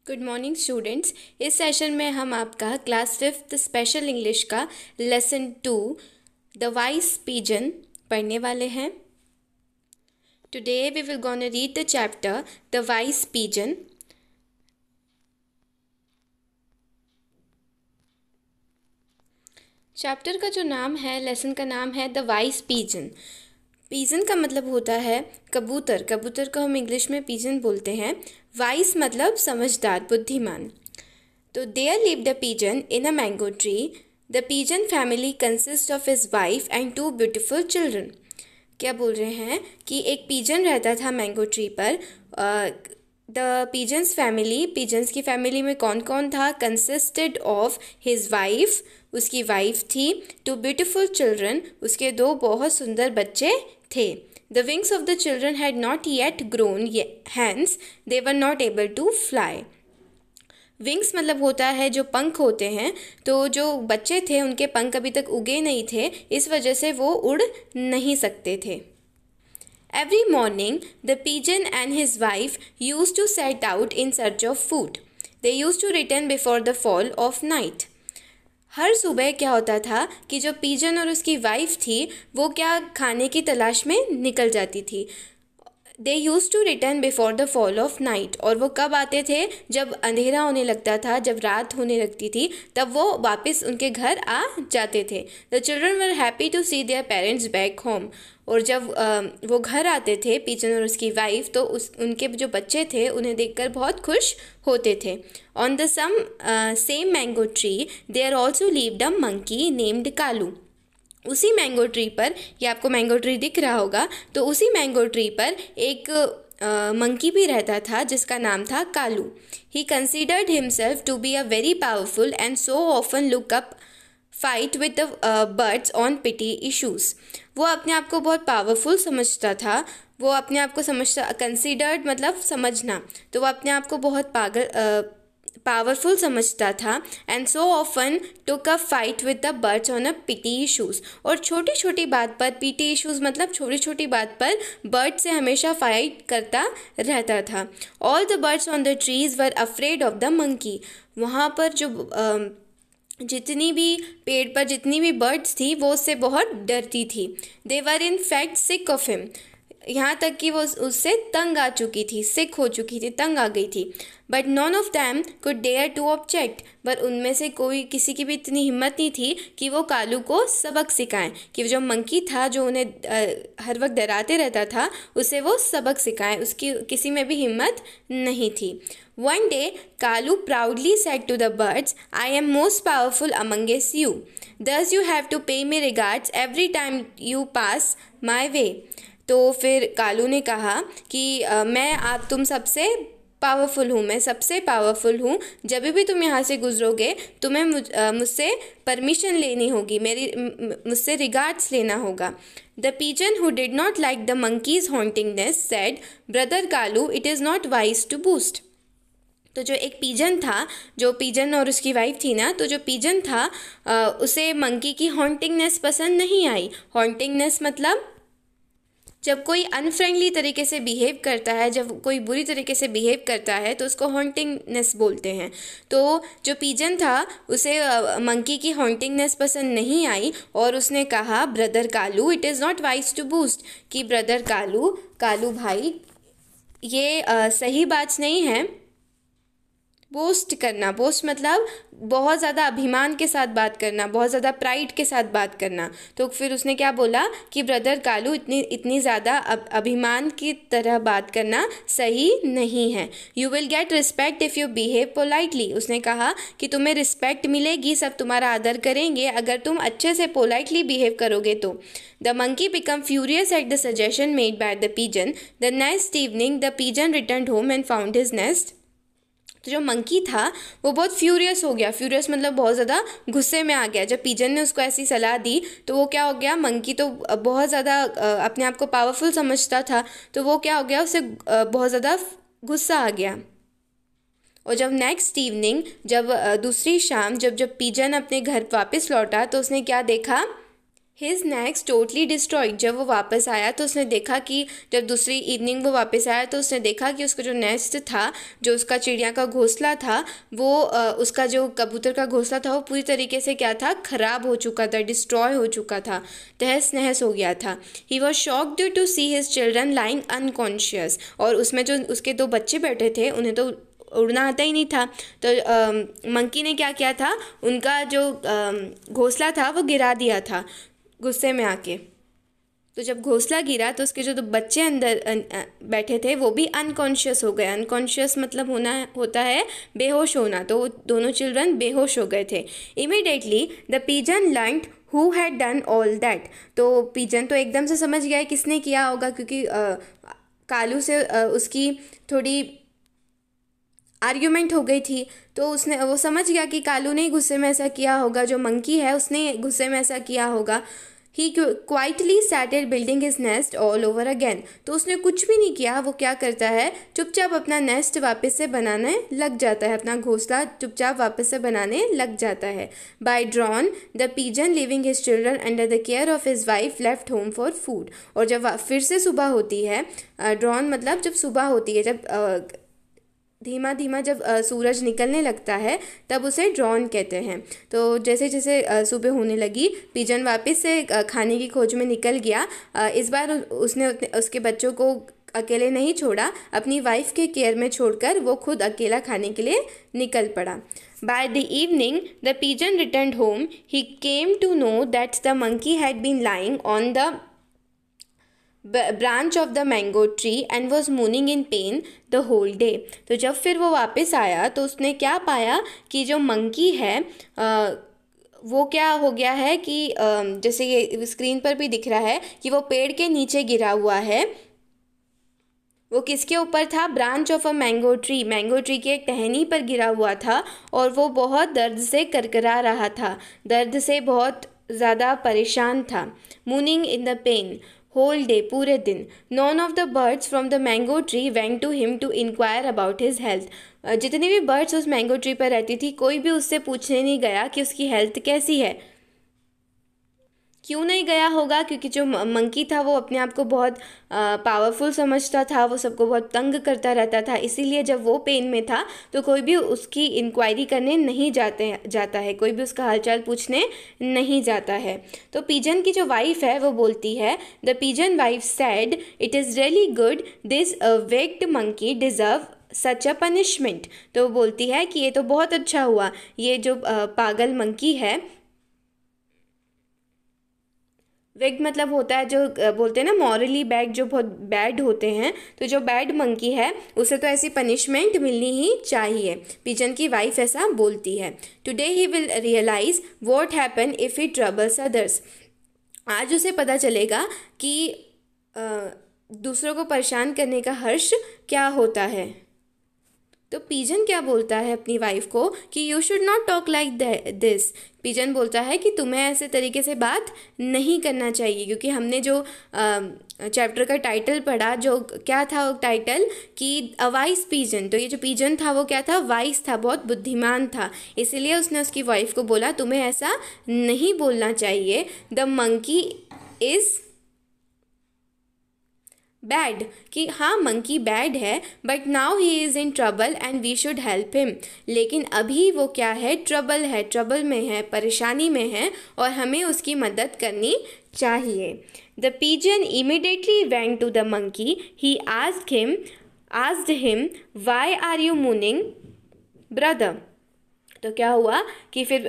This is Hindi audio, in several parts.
Good morning students. इस सेशन में हम आपका क्लास 5th स्पेशल इंग्लिश का लेसन 2 द वाइस पिजन पढ़ने वाले हैं। Today we will gonna read the chapter the wise pigeon. Chapter का जो नाम है, लेसन का नाम है द वाइस पिजन। पिजन का मतलब होता है कबूतर। कबूतर को हम इंग्लिश में पिजन बोलते हैं। वाइस मतलब समझदार, बुद्धिमान। तो there lived a pigeon in a mango tree. The pigeon family consist of his wife and 2 beautiful children. क्या बोल रहे हैं कि एक पिजन रहता था मैंगो ट्री पर। द पिजन्स फैमिली, पिजन्स की फैमिली में कौन कौन था? कंसिस्टेड ऑफ हिज वाइफ, उसकी वाइफ थी, 2 ब्यूटिफुल चिल्ड्रन, उसके 2 बहुत सुंदर बच्चे थे। The wings of the children had not yet grown, hence they were not able to fly. Wings मतलब होता है जो पंख होते हैं, तो जो बच्चे थे उनके पंख अभी तक उगे नहीं थे, इस वजह से वो उड़ नहीं सकते थे। Every morning the pigeon and his wife used to set out in search of food. They used to return before the fall of night. हर सुबह क्या होता था कि जो पिजन और उसकी वाइफ थी वो क्या खाने की तलाश में निकल जाती थी। They use to return before the fall of night. और वो कब आते थे? जब अंधेरा होने लगता था, जब रात होने लगती थी, तब वो वापस उनके घर आ जाते थे। The children were happy to see their parents back home. और जब वो घर आते थे, पिजन और उसकी वाइफ, तो उनके जो बच्चे थे उन्हें देखकर बहुत खुश होते थे। On the same mango tree there also lived a monkey named Kalu. उसी मैंगो ट्री पर, ये आपको मैंगो ट्री दिख रहा होगा, तो उसी मैंगो ट्री पर एक मंकी भी रहता था जिसका नाम था Kalu. He considered himself to be a very powerful and so often look up fight with the birds on petty issues. वो अपने आप को बहुत पावरफुल समझता था। वो अपने आप को समझता, कंसिडर्ड मतलब समझना, तो वो अपने आप को बहुत पावरफुल समझता था। And so often took a fight with the birds on a petty issues. और छोटी छोटी बात पर, पीटी इशूज़ मतलब छोटी छोटी बात पर, बर्ड से हमेशा फाइट करता रहता था। All the birds on the trees were afraid of the monkey. वहाँ पर जो जितनी भी पेड़ पर जितनी भी बर्ड्स थी वो उससे बहुत डरती थी। They were in fact sick of him. यहाँ तक कि वो उससे तंग आ चुकी थी, सिक हो चुकी थी, तंग आ गई थी। But none of them could dare to object. पर उनमें से कोई, किसी की भी इतनी हिम्मत नहीं थी कि वो कालू को सबक सिखाएं, कि जो मंकी था जो उन्हें हर वक्त डराते रहता था, उसे वो सबक सिखाएं। उसकी किसी में भी हिम्मत नहीं थी। One day, Kalu proudly said to the birds, I am most powerful amongst you. Thus you have to pay me regards every time you pass my way. तो फिर कालू ने कहा कि तुम सबसे पावरफुल हूँ, मैं सबसे पावरफुल हूँ। जब भी तुम यहाँ से गुजरोगे तुम्हें मुझसे परमिशन लेनी होगी, मुझसे रिगार्ड्स लेना होगा। The pigeon who did not like the monkey's haughtiness said, brother Kalu, it is not wise to boast. तो जो एक पिजन था, जो पिजन और उसकी वाइफ थी ना, तो जो पिजन था उसे मंकी की हॉन्टिंगनेस पसंद नहीं आई। हॉन्टिंगनेस मतलब जब कोई अनफ्रेंडली तरीके से बिहेव करता है, जब कोई बुरी तरीके से बिहेव करता है तो उसको हॉन्टिंगनेस बोलते हैं। तो जो पिजन था उसे मंकी की हॉन्टिंगनेस पसंद नहीं आई और उसने कहा, brother Kalu, it is not wise to boost, कि ब्रदर कालू, कालू भाई, ये सही बात नहीं है बोस्ट करना। बोस्ट मतलब बहुत ज़्यादा अभिमान के साथ बात करना, बहुत ज़्यादा प्राइड के साथ बात करना। तो फिर उसने क्या बोला कि ब्रदर कालू, इतनी ज़्यादा अभिमान की तरह बात करना सही नहीं है। You will get respect if you behave politely. उसने कहा कि तुम्हें रिस्पेक्ट मिलेगी, सब तुम्हारा आदर करेंगे अगर तुम अच्छे से पोलाइटली बिहेव करोगे तो। The monkey become furious at the suggestion made by the pigeon. The next evening the pigeon return home and found his nest. तो जो मंकी था वो बहुत फ्यूरियस हो गया। फ्यूरियस मतलब बहुत ज़्यादा गुस्से में आ गया। जब पिजन ने उसको ऐसी सलाह दी तो वो क्या हो गया, मंकी तो बहुत ज़्यादा अपने आप को पावरफुल समझता था, तो वो क्या हो गया, उसे बहुत ज़्यादा गुस्सा आ गया। और जब नेक्स्ट इवनिंग, जब दूसरी शाम, जब पिजन अपने घर वापस लौटा तो उसने क्या देखा, हिज नेक्स्ट टोटली डिस्ट्रॉयड। जब वो वापस आया तो उसने देखा कि जब दूसरी इवनिंग वो वापस आया तो उसने देखा कि उसका जो नेस्ट था, जो उसका चिड़िया का घोंसला था, वो उसका जो कबूतर का घोंसला था वो पूरी तरीके से क्या था, ख़राब हो चुका था, डिस्ट्रॉय हो चुका था, तहस नहस हो गया था। He was shocked to see his children lying unconscious. और उसमें जो उसके दो बच्चे बैठे थे उन्हें तो उड़ना आता ही नहीं था। तो मंकी ने क्या किया था, उनका जो घोंसला था वो गिरा दिया था गुस्से में आके। तो जब घोंसला गिरा तो उसके जो दो बच्चे अंदर बैठे थे वो भी अनकॉन्शियस हो गए। अनकॉन्शियस मतलब होता है बेहोश होना। तो वो दोनों चिल्ड्रन बेहोश हो गए थे। Immediately the pigeon learned who had done all that. तो पिजन तो एकदम से समझ गया है किसने किया होगा, क्योंकि कालू से उसकी थोड़ी आर्ग्यूमेंट हो गई थी। तो वो समझ गया कि कालू ने गुस्से में ऐसा किया होगा, जो मंकी है उसने गुस्से में ऐसा किया होगा। He quietly started building his nest all over again. तो उसने कुछ भी नहीं किया, वो क्या करता है, चुपचाप अपना नेस्ट वापस से बनाने लग जाता है, अपना घोंसला चुपचाप वापस से बनाने लग जाता है। By dawn the pigeon leaving his children under the care of his wife left home for food. और जब फिर से सुबह होती है, ड्रॉन मतलब जब सुबह होती है, जब धीमा धीमा जब सूरज निकलने लगता है तब उसे ड्रॉन कहते हैं। तो जैसे जैसे सुबह होने लगी, पिजन वापस से खाने की खोज में निकल गया। इस बार उसने उसके बच्चों को अकेले नहीं छोड़ा, अपनी वाइफ के केयर में छोड़कर वो खुद अकेला खाने के लिए निकल पड़ा। By the evening the pigeon returned home. He came to know that the monkey had been lying on the branch of the mango tree and was moaning in pain the whole day. तो जब फिर वो वापस आया तो उसने क्या पाया कि जो मंकी है वो क्या हो गया है कि जैसे ये स्क्रीन पर भी दिख रहा है कि वो पेड़ के नीचे गिरा हुआ है। वो किसके ऊपर था, branch of a mango tree, mango tree की एक टहनी पर गिरा हुआ था और वो बहुत दर्द से करकरा रहा था, दर्द से बहुत ज़्यादा परेशान था। Moaning in the pain whole day, पूरे दिन। None of the birds from the mango tree went to him to inquire about his health. जितनी भी बर्ड्स उस मैंगो ट्री पर रहती थी, कोई भी उससे पूछने नहीं गया कि उसकी हेल्थ कैसी है। क्यों नहीं गया होगा, क्योंकि जो मंकी था वो अपने आप को बहुत पावरफुल समझता था, वो सबको बहुत तंग करता रहता था। इसीलिए जब वो पेन में था तो कोई भी उसकी इंक्वायरी करने नहीं जाता है, कोई भी उसका हालचाल पूछने नहीं जाता है। तो पिजन की जो वाइफ है वो बोलती है, the pigeon wife said it is really good this waked monkey deserve such a punishment. तो वो बोलती है कि ये तो बहुत अच्छा हुआ, ये जो पागल मंकी है, वेग मतलब होता है जो बोलते हैं ना मॉरली बैड, जो बहुत बैड होते हैं। तो जो बैड मंकी है उसे तो ऐसी पनिशमेंट मिलनी ही चाहिए। पिजन की वाइफ ऐसा बोलती है। Today he will realize what happen if he troubles others. आज उसे पता चलेगा कि दूसरों को परेशान करने का हर्ष क्या होता है। तो पिजन क्या बोलता है अपनी वाइफ को कि you should not talk like this. Pigeon बोलता है कि तुम्हें ऐसे तरीके से बात नहीं करना चाहिए, क्योंकि हमने जो चैप्टर का टाइटल पढ़ा, जो क्या था वो टाइटल कि अ वाइस पिजन। तो ये जो पिजन था वो क्या था, वाइस था, बहुत बुद्धिमान था। इसीलिए उसने उसकी वाइफ को बोला तुम्हें ऐसा नहीं बोलना चाहिए। द मंकी इज़ बैड, कि हाँ मंकी बैड है, but now he is in trouble and we should help him. लेकिन अभी वो क्या है, ट्रबल में है, परेशानी में है और हमें उसकी मदद करनी चाहिए। The pigeon immediately went to the monkey. He asked him why are you moaning brother. तो क्या हुआ कि फिर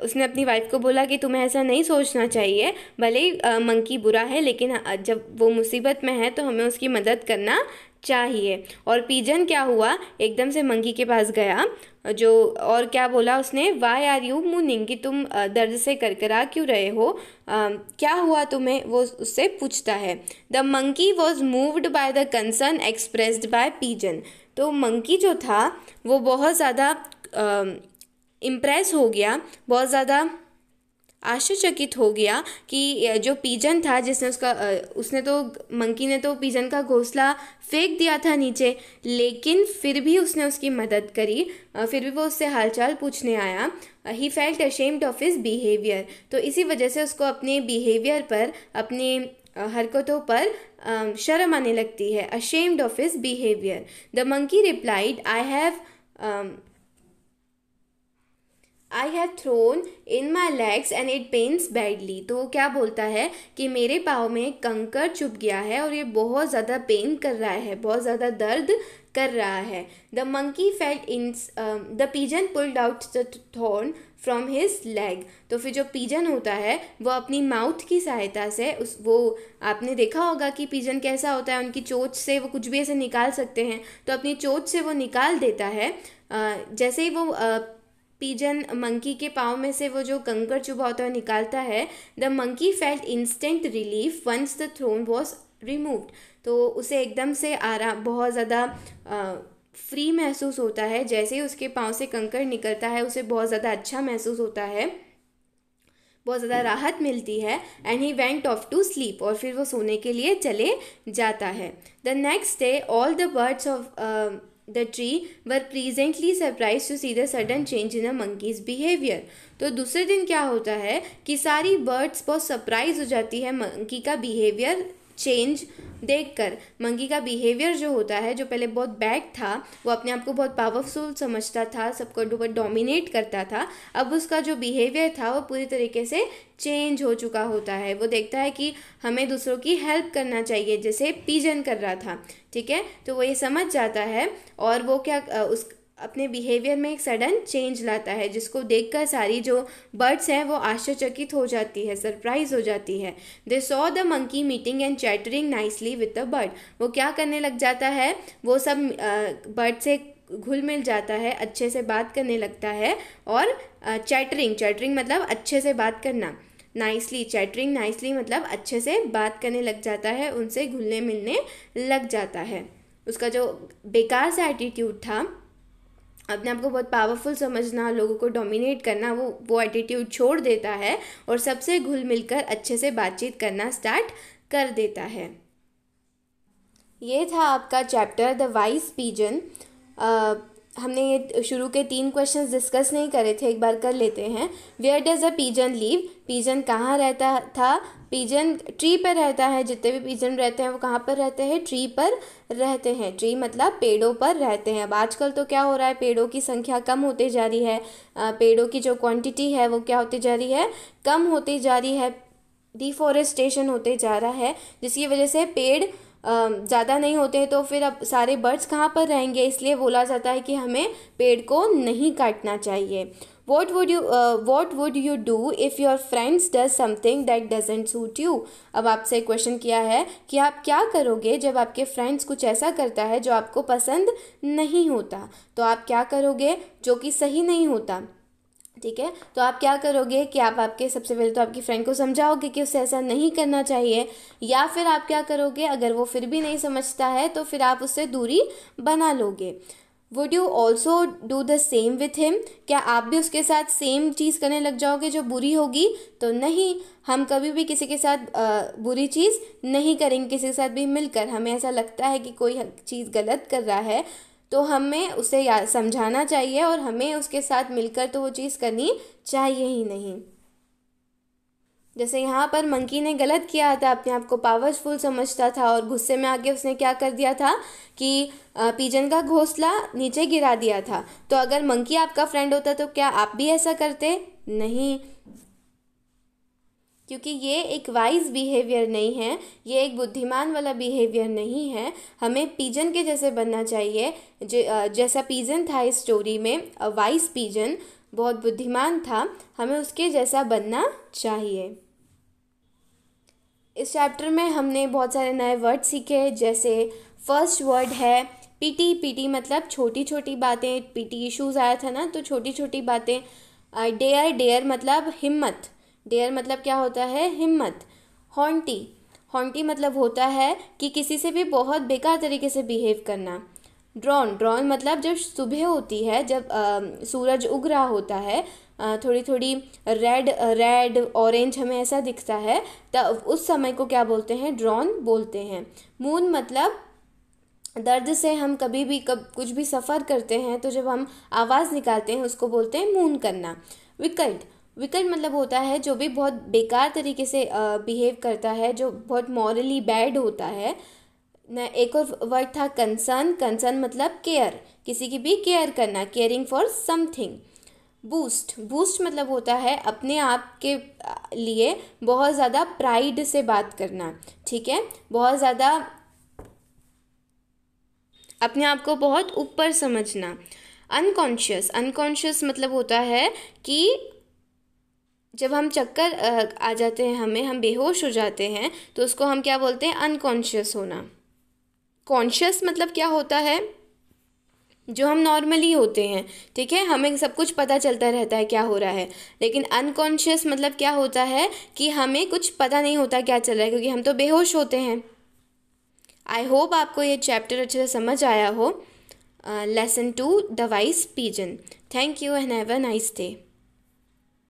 उसने अपनी वाइफ को बोला कि तुम्हें ऐसा नहीं सोचना चाहिए, भले ही मंकी बुरा है लेकिन जब वो मुसीबत में है तो हमें उसकी मदद करना चाहिए। और पिजन क्या हुआ, एकदम से मंकी के पास गया जो और क्या बोला उसने, वाई आर यू मूनिंग, कि तुम दर्द से करकरा क्यों रहे हो, क्या हुआ तुम्हें, वो उससे पूछता है। The monkey was moved by the concern expressed by pigeon. तो मंकी जो था वो बहुत ज़्यादा इम्प्रेस हो गया, बहुत ज़्यादा आश्चर्यचकित हो गया कि जो पीजन था जिसने मंकी ने तो पीजन का घोंसला फेंक दिया था नीचे, लेकिन फिर भी उसने उसकी मदद करी। फिर भी वो उससे हालचाल पूछने आया। He felt ashamed of his behaviour. तो इसी वजह से उसको अपने बिहेवियर पर, अपने हरकतों पर शर्म आने लगती है। Ashamed of his behaviour. The monkey replied, I have thrown in my legs and it pens badly. तो वो क्या बोलता है कि मेरे पाँव में कंकड़ चुभ गया है और ये बहुत ज़्यादा पेन कर रहा है, बहुत ज़्यादा दर्द कर रहा है। The monkey felt in the pigeon pulled out the thorn from his leg. तो फिर जो पीजन होता है वो अपनी माउथ की सहायता से आपने देखा होगा कि पीजन कैसा होता है, उनकी चोंच से वो कुछ भी ऐसे निकाल सकते हैं, तो अपनी चोंच से वो निकाल देता है। जैसे ही वो पीजन मंकी के पाँव में से वो जो कंकड़ चुभा होता है निकालता है, the monkey felt instant relief once the thorn was removed. तो उसे एकदम से आराम, बहुत ज़्यादा फ्री महसूस होता है। जैसे ही उसके पाँव से कंकड़ निकलता है उसे बहुत ज़्यादा अच्छा महसूस होता है, बहुत ज़्यादा राहत मिलती है। And he went off to sleep. और फिर वो सोने के लिए चले जाता है। The next day all the birds of the tree were pleasantly surprise to see the sudden change in a monkey's behaviour. तो दूसरे दिन क्या होता है कि सारी बर्ड्स बहुत सरप्राइज हो जाती है मंकी का बिहेवियर चेंज देखकर। मंकी का बिहेवियर जो होता है, जो पहले बहुत बैड था, वो अपने आप को बहुत पावरफुल समझता था, सबको ऊपर डोमिनेट करता था, अब उसका जो बिहेवियर था वो पूरी तरीके से चेंज हो चुका होता है। वो देखता है कि हमें दूसरों की हेल्प करना चाहिए, जैसे पीजन कर रहा था। ठीक है, तो वो ये समझ जाता है और वो अपने बिहेवियर में एक सडन चेंज लाता है, जिसको देखकर सारी जो बर्ड्स हैं वो आश्चर्यचकित हो जाती है, सरप्राइज हो जाती है। They saw the monkey meeting and chattering nicely with the bird. वो क्या करने लग जाता है, वो सब बर्ड से घुल मिल जाता है, अच्छे से बात करने लगता है। और चैटरिंग मतलब अच्छे से बात करना, नाइसली, चैटरिंग नाइसली मतलब अच्छे से बात करने लग जाता है, उनसे घुलने मिलने लग जाता है। उसका जो बेकार सा एटीट्यूड था, अपने आप को बहुत पावरफुल समझना, लोगों को डोमिनेट करना, वो एटीट्यूड छोड़ देता है और सबसे घुल मिलकर अच्छे से बातचीत करना स्टार्ट कर देता है। ये था आपका चैप्टर द वाइज पीजन। हमने ये शुरू के 3 क्वेश्चंस डिस्कस नहीं करे थे, एक बार कर लेते हैं। Where does a pigeon live? Pigeon कहाँ रहता था? पीजन ट्री पर रहता है। जितने भी पीजन रहते हैं वो कहाँ पर रहते हैं? ट्री पर रहते हैं। ट्री मतलब पेड़ों पर रहते हैं। अब आजकल तो क्या हो रहा है, पेड़ों की संख्या कम होती जा रही है, पेड़ों की जो क्वांटिटी है वो क्या होती जा रही है, कम होती जा रही है, डिफॉरेस्टेशन होते जा रहा है, जिसकी वजह से पेड़ ज़्यादा नहीं होते, तो फिर अब सारे बर्ड्स कहाँ पर रहेंगे, इसलिए बोला जाता है कि हमें पेड़ को नहीं काटना चाहिए। What would you do if your friends does something that doesn't suit you? अब आपसे क्वेश्चन किया है कि आप क्या करोगे जब आपके फ्रेंड्स कुछ ऐसा करता है जो आपको पसंद नहीं होता। तो आप क्या करोगे जो कि सही नहीं होता। ठीक है, तो आप क्या करोगे कि आप सबसे पहले तो आपकी फ्रेंड को समझाओगे कि उसे ऐसा नहीं करना चाहिए, या फिर आप क्या करोगे, अगर वो फिर भी नहीं समझता है तो फिर आप उससे दूरी बना लोगे। Would you also do the same with him? क्या आप भी उसके साथ सेम चीज़ करने लग जाओगे जो बुरी होगी? तो नहीं, हम कभी भी किसी के साथ बुरी चीज़ नहीं करेंगे। किसी के साथ भी मिलकर हमें ऐसा लगता है कि कोई चीज़ गलत कर रहा है तो हमें उसे समझाना चाहिए और हमें उसके साथ मिलकर तो वो चीज़ करनी चाहिए ही नहीं। जैसे यहाँ पर मंकी ने गलत किया था, अपने आप को पावरफुल समझता था और गुस्से में आके उसने क्या कर दिया था कि पीजन का घोंसला नीचे गिरा दिया था। तो अगर मंकी आपका फ्रेंड होता तो क्या आप भी ऐसा करते? नहीं, क्योंकि ये एक वाइज बिहेवियर नहीं है, ये एक बुद्धिमान वाला बिहेवियर नहीं है। हमें पीजन के जैसे बनना चाहिए, जैसा पीजन था इस स्टोरी में, वाइज पीजन बहुत बुद्धिमान था, हमें उसके जैसा बनना चाहिए। इस चैप्टर में हमने बहुत सारे नए वर्ड सीखे, जैसे फर्स्ट वर्ड है पीटी। पीटी मतलब छोटी छोटी बातें, पीटी इश्यूज आया था ना, तो छोटी छोटी बातें। डेयर, डेयर मतलब हिम्मत, डेयर मतलब क्या होता है, हिम्मत। हॉन्टी, हॉन्टी मतलब होता है कि किसी से भी बहुत बेकार तरीके से बिहेव करना। ड्रॉन, ड्रॉन मतलब जब सुबह होती है, जब सूरज उग रहा होता है, थोड़ी थोड़ी रेड रेड ऑरेंज हमें ऐसा दिखता है, तब उस समय को क्या बोलते हैं, ड्रॉन बोलते हैं। मून मतलब दर्द से हम कभी भी कुछ भी सफ़र करते हैं तो जब हम आवाज़ निकालते हैं उसको बोलते हैं मून करना। विकल्ट, विकल्ट मतलब होता है जो भी बहुत बेकार तरीके से बिहेव करता है, जो बहुत मॉरली बैड होता है। न एक और वर्ड था कंसर्न, कंसर्न मतलब केयर, किसी की भी केयर करना, caring for something. Boost, boost मतलब होता है अपने आप के लिए बहुत ज़्यादा प्राइड से बात करना, ठीक है, बहुत ज़्यादा अपने आप को बहुत ऊपर समझना। अनकॉन्शियस, अनकॉन्शियस मतलब होता है कि जब हम चक्कर आ जाते हैं हमें, हम बेहोश हो जाते हैं, तो उसको हम क्या बोलते हैं, अनकॉन्शियस होना। कॉन्शियस मतलब क्या होता है, जो हम नॉर्मली होते हैं, ठीक है, हमें सब कुछ पता चलता रहता है क्या हो रहा है। लेकिन अनकॉन्शियस मतलब क्या होता है कि हमें कुछ पता नहीं होता क्या चल रहा है, क्योंकि हम तो बेहोश होते हैं। आई होप आपको ये चैप्टर अच्छे से समझ आया हो। Lesson 2 the wise pigeon. Thank you and have a nice day.